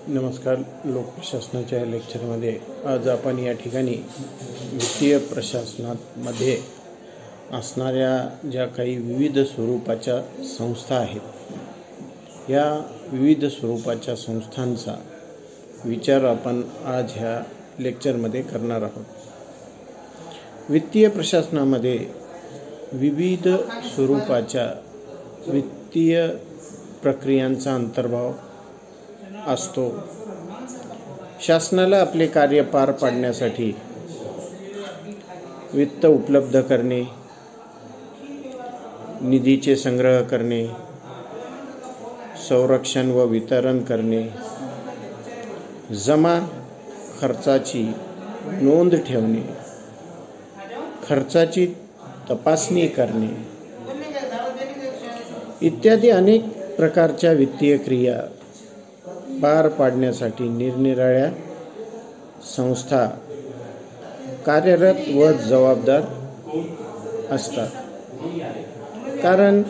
नमस्कार. लोकप्रशासनाच्या लेक्चरमध्ये आज आपण या ठिकाणी वित्तीय प्रशासनामध्ये असणाऱ्या ज्या काही विविध स्वरूपाच्या संस्था आहेत, या विविध स्वरूपाच्या संस्थांचा विचार आपण आज ह्या लेक्चरमध्ये करणार आहोत. वित्तीय प्रशासनामध्ये विविध स्वरूपाच्या वित्तीय प्रक्रियांचा अंतर्भाव असतो. शासनाला आपले कार्य पार पाडण्यासाठी वित्त उपलब्ध करणे, निधीचे संग्रह करणे, संरक्षण व वितरण करणे, जमा खर्चाची नोंद ठेवणे, खर्चाची तपासणी करणे इत्यादी अनेक प्रकारच्या वित्तीय क्रिया पार पाडण्यासाठी निरनिराळ्या संस्था कार्यरत व जबाबदार असतात. कारण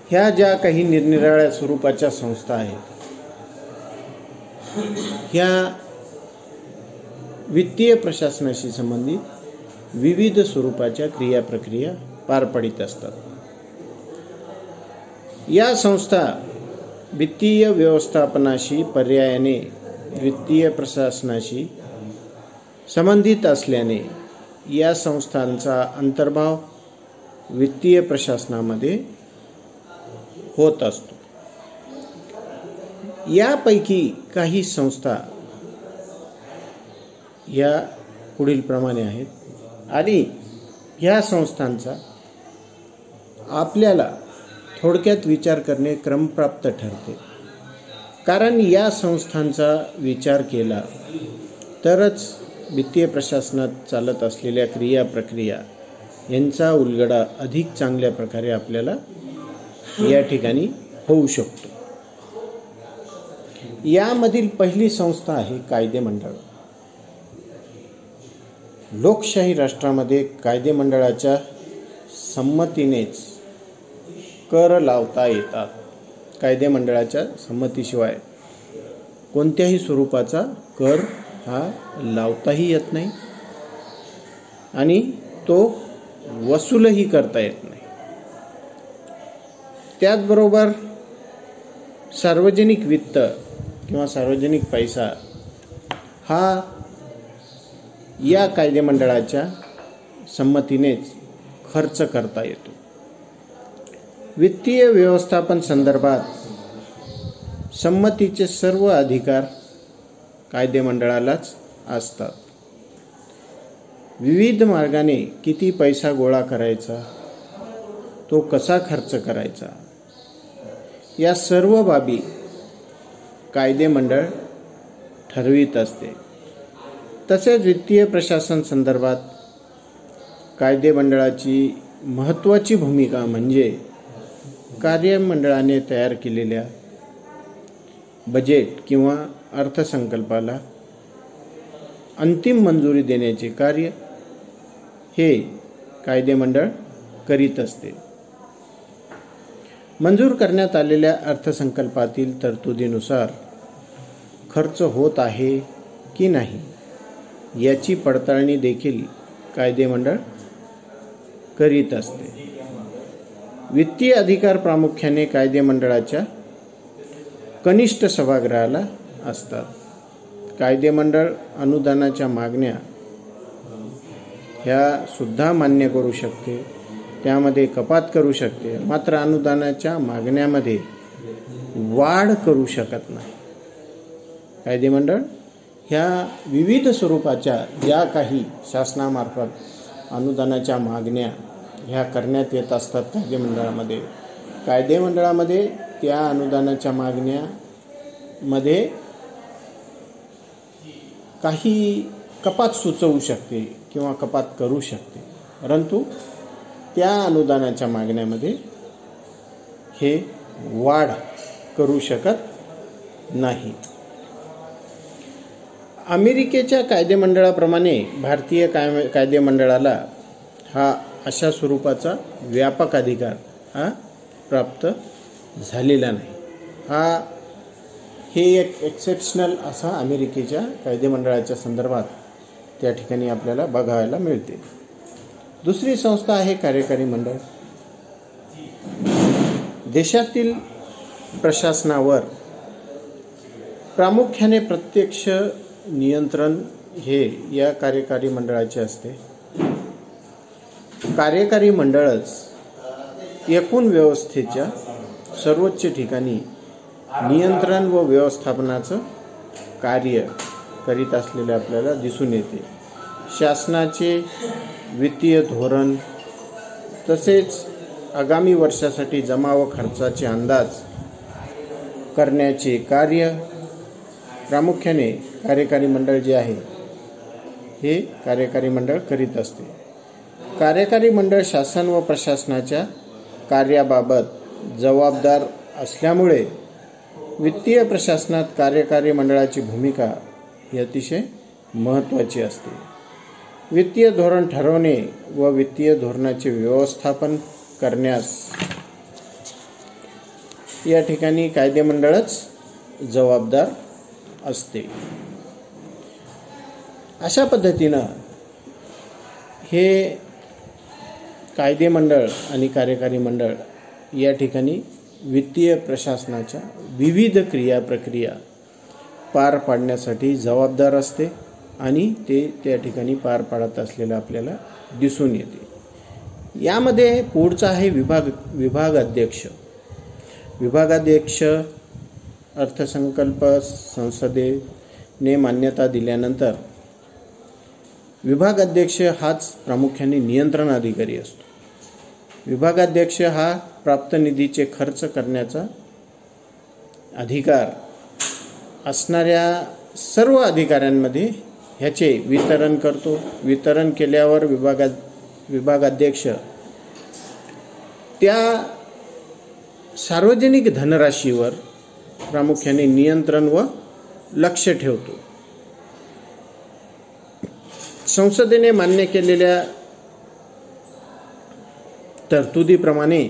ह्या ज्या काही निरनिराळ्या स्वरूपाच्या संस्था आहेत, ह्या वित्तीय प्रशासनाशी संबंधित विविध स्वरूपाच्या क्रियाप्रक्रिया पार पाडित असतात. या संस्था वित्तीय व्यवस्थापनाशी पर्यायाने वित्तीय प्रशासनाशी संबंधित असल्याने या संस्थांचा अंतर्भाव वित्तीय प्रशासनामध्ये होत असतो. यापैकी काही संस्था या पुढील प्रमाणे आहेत आणि ह्या संस्थांचा आपल्याला थोडक्यात विचार करणे क्रमप्राप्त ठरते. कारण या संस्थांचा विचार केला तरच वित्तीय प्रशासनात चालत असलेल्या क्रिया प्रक्रिया यांचा उलगडा अधिक चांगल्या प्रकारे आपल्याला या ठिकाणी होऊ शकतो. यामधील पहिली संस्था आहे कायदे मंडळ. लोकशाही राष्ट्रामध्ये कायदे मंडळाच्या संमतीनेच कर लावता येतात. कायदे मंडळाच्या संमतीशिवाय कोणत्याही स्वरूपाचा कर हा लावताही येत नाही आणि तो वसूलही करता येत नाही. त्याचबरोबर सार्वजनिक वित्त किंवा सार्वजनिक पैसा हा या कायदे मंडळाच्या संमतीनेच खर्च करता येतो. वित्तीय व्यवस्थापन संदर्भात संमतीचे सर्व अधिकार कायदे मंडळालाच असतात. विविध मार्गाने किती पैसा गोळा करायचा, तो कसा खर्च करायचा, या सर्व बाबी कायदे मंडळ ठरवित असते. तसेच वित्तीय प्रशासन संदर्भात कायदे मंडळाची महत्त्वाची भूमिका म्हणजे कार्यमंडळाने तयार केलेल्या बजेट किंवा अर्थसंकल्पाला अंतिम मंजुरी देण्याचे कार्य हे कायदे मंडळ करीत असते. मंजूर करण्यात आलेल्या अर्थसंकल्पातील तरतुदीनुसार खर्च होत आहे की नाही याची पडताळणी देखील कायदे मंडळ करीत असते. वित्तीय अधिकार प्रामुख्याने कायदे मंडळाच्या कनिष्ठ सभागृहाला असतात. कायदे मंडळ अनुदानाच्या मागण्या ह्या सुद्धा मान्य करू शकते, त्यामध्ये कपात करू शकते, मात्र अनुदानाच्या मागण्यामध्ये वाढ करू शकत नाही. कायदे मंडळ ह्या विविध स्वरूपाच्या ज्या काही शासनामार्फत अनुदानाच्या मागण्या ह्या करण्यात येत असतात कायदे मंडळामध्ये, कायदे मंडळामध्ये त्या अनुदानाच्या मागण्यामध्ये काही कपात सुचवू शकते किंवा कपात करू शकते, परंतु त्या अनुदानाच्या मागण्यामध्ये हे वाढ करू शकत नाही. अमेरिकेच्या कायदे मंडळाप्रमाणे भारतीय कायदे मंडळाला हा अशा स्वरूपाचा व्यापक अधिकार हा प्राप्त झालेला नाही. हा हे एक एक्सेप्शनल असा अमेरिकेच्या कायदेमंडळाच्या संदर्भात त्या ठिकाणी आपल्याला बघायला मिळते. दुसरी संस्था आहे कार्यकारी मंडळ. देशातील प्रशासनावर प्रामुख्याने प्रत्यक्ष नियंत्रण हे या कार्यकारी मंडळाचे असते. कार्यकारी मंडळच एकूण व्यवस्थेच्या सर्वोच्च ठिकाणी नियंत्रण व व्यवस्थापनाचं कार्य करीत असलेले आपल्याला दिसून येते. शासनाचे वित्तीय धोरण तसेच आगामी वर्षासाठी जमा व खर्चाचे अंदाज करण्याचे कार्य प्रामुख्याने कार्यकारी मंडळ जे आहे हे कार्यकारी मंडळ करीत असते. कार्यकारी मंडळ शासन व प्रशासनाच्या कार्याबाबत जबाबदार असल्यामुळे वित्तीय प्रशासनात कार्यकारी मंडळाची भूमिका ही अतिशय महत्त्वाची असते. वित्तीय धोरण ठरवणे व वित्तीय धोरणाचे व्यवस्थापन करण्यास या ठिकाणी कायदेमंडळच जबाबदार असते. अशा पद्धतीनं हे कायदेमंडळ आणि कार्यकारी मंडळ या ठिकाणी वित्तीय प्रशासनाच्या विविध क्रिया प्रक्रिया पार पाडण्यासाठी जबाबदार असते आणि ते त्या ठिकाणी पार पाडत असलेलं आपल्याला दिसून येते. यामध्ये पुढचा आहे विभाग अध्यक्ष. विभागाध्यक्ष अर्थसंकल्प संसदेने मान्यता दिल्यानंतर विभागाध्यक्ष हाच प्रामुख्याने नियंत्रण अधिकारी असतो. विभागाध्यक्ष हा प्राप्त निधीचे खर्च करण्याचा अधिकार असणाऱ्या सर्व अधिकाऱ्यांमध्ये ह्याचे वितरण करतो. वितरण केल्यावर विभागाध्यक्ष त्या सार्वजनिक धनराशीवर प्रामुख्याने नियंत्रण व लक्ष ठेवतो. संसदेने मान्य केलेल्या तरतुदीप्रमाणे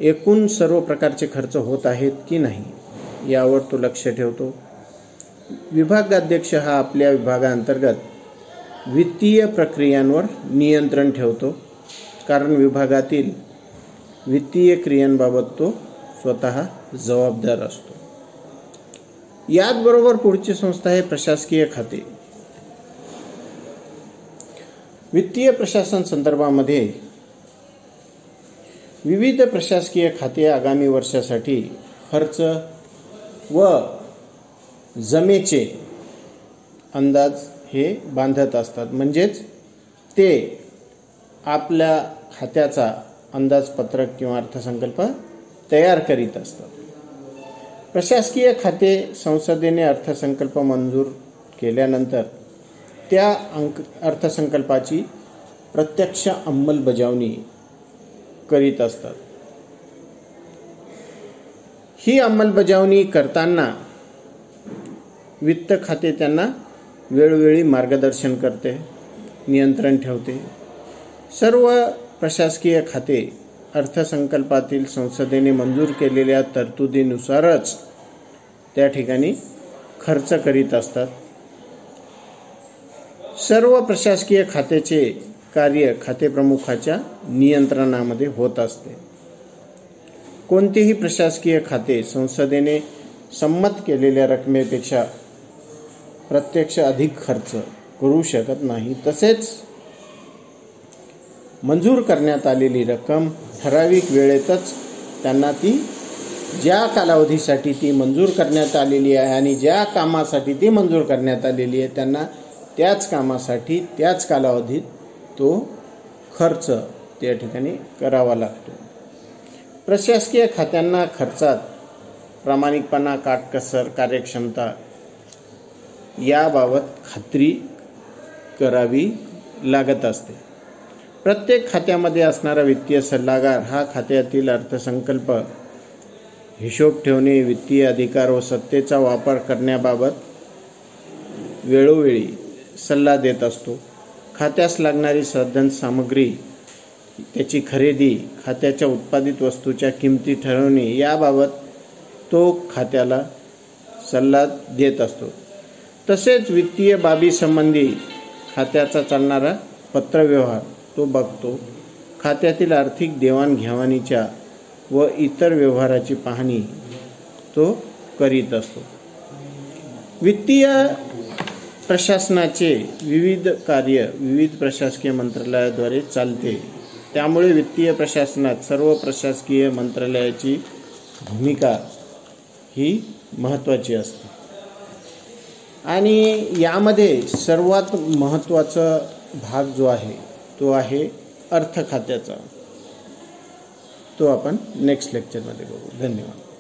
एकूण सर्व प्रकारचे खर्च होत आहेत की नाही यावर तो लक्ष ठेवतो. विभागाध्यक्ष हा आपल्या विभागाअंतर्गत वित्तीय प्रक्रियांवर नियंत्रण ठेवतो, कारण विभागातील वित्तीय क्रियांबाबत तो स्वतः जबाबदार असतो. याचबरोबर पुढची संस्था आहे प्रशासकीय खाते. वित्तीय प्रशासन संदर्भामध्ये विविध प्रशासकीय खाते आगामी वर्षासाठी खर्च व जमेचे अंदाज हे बांधत असतात. म्हणजेच ते आपल्या खात्याचा अंदाजपत्रक किंवा अर्थसंकल्प तयार करीत असतात. प्रशासकीय खाते संसदेने अर्थसंकल्प मंजूर केल्यानंतर त्या अर्थसंकल्पाची प्रत्यक्ष अंमलबजावणी करीत असतात. ही अंमलबजावणी करताना वित्त खाते त्यांना वेळोवेळी मार्गदर्शन करते, नियंत्रण ठेवते. सर्व प्रशासकीय खाते अर्थसंकल्पातील संसदेने मंजूर केलेल्या तरतुदीनुसारच त्या ठिकाणी खर्च करीत असतात. सर्व प्रशासकीय खात्याचे कार्य खातेप्रमुखाच्या नियंत्रणामध्ये होत असते. कोणतेही प्रशासकीय खाते संसदेने संमत केलेल्या रकमेपेक्षा प्रत्यक्ष अधिक खर्च करू शकत नाही. तसेच मंजूर करण्यात आलेली रक्कम ठराविक वेळेतच त्यांना ती ज्या कालावधीसाठी ती मंजूर करण्यात आलेली आहे आणि ज्या कामासाठी ती मंजूर करण्यात आलेली आहे त्यांना त्याच कामासाठी त्याच कालावधीत तो खर्च त्या ठिकाणी करावा लागतो. प्रशासकीय खात्यांना खर्चात प्रामाणिकपणा, काटकसर, कार्यक्षमता याबाबत खात्री करावी लागत असते. प्रत्येक खात्यामध्ये असणारा वित्तीय सल्लागार हा खात्यातील अर्थसंकल्प, हिशोब ठेवणे, वित्तीय अधिकार व सत्तेचा वापर करण्याबाबत वेळोवेळी सल्ला देत असतो. खात्यास लागणारी साधन सामग्री, त्याची खरेदी, खात्याच्या उत्पादित वस्तूच्या किमती ठरवणे याबाबत तो खात्याला सल्ला देत असतो. तसेच वित्तीय बाबी संबंधी खात्याचा चालणारा पत्रव्यवहार तो बघतो. खात्यातील आर्थिक देवाणघेवाणीच्या व इतर व्यवहाराची पाहणी तो करीत असतो. वित्तीय प्रशासनाचे विविध कार्य विविध प्रशासकीय मंत्रालयाद्वारे चालते. त्यामुळे वित्तीय प्रशासनात सर्व प्रशासकीय मंत्रालयाची भूमिका ही महत्त्वाची असते. आणि यामध्ये सर्वात महत्त्वाचा भाग जो आहे तो आहे अर्थ खात्याचा. तो आपण नेक्स्ट लेक्चरमध्ये बघू. धन्यवाद.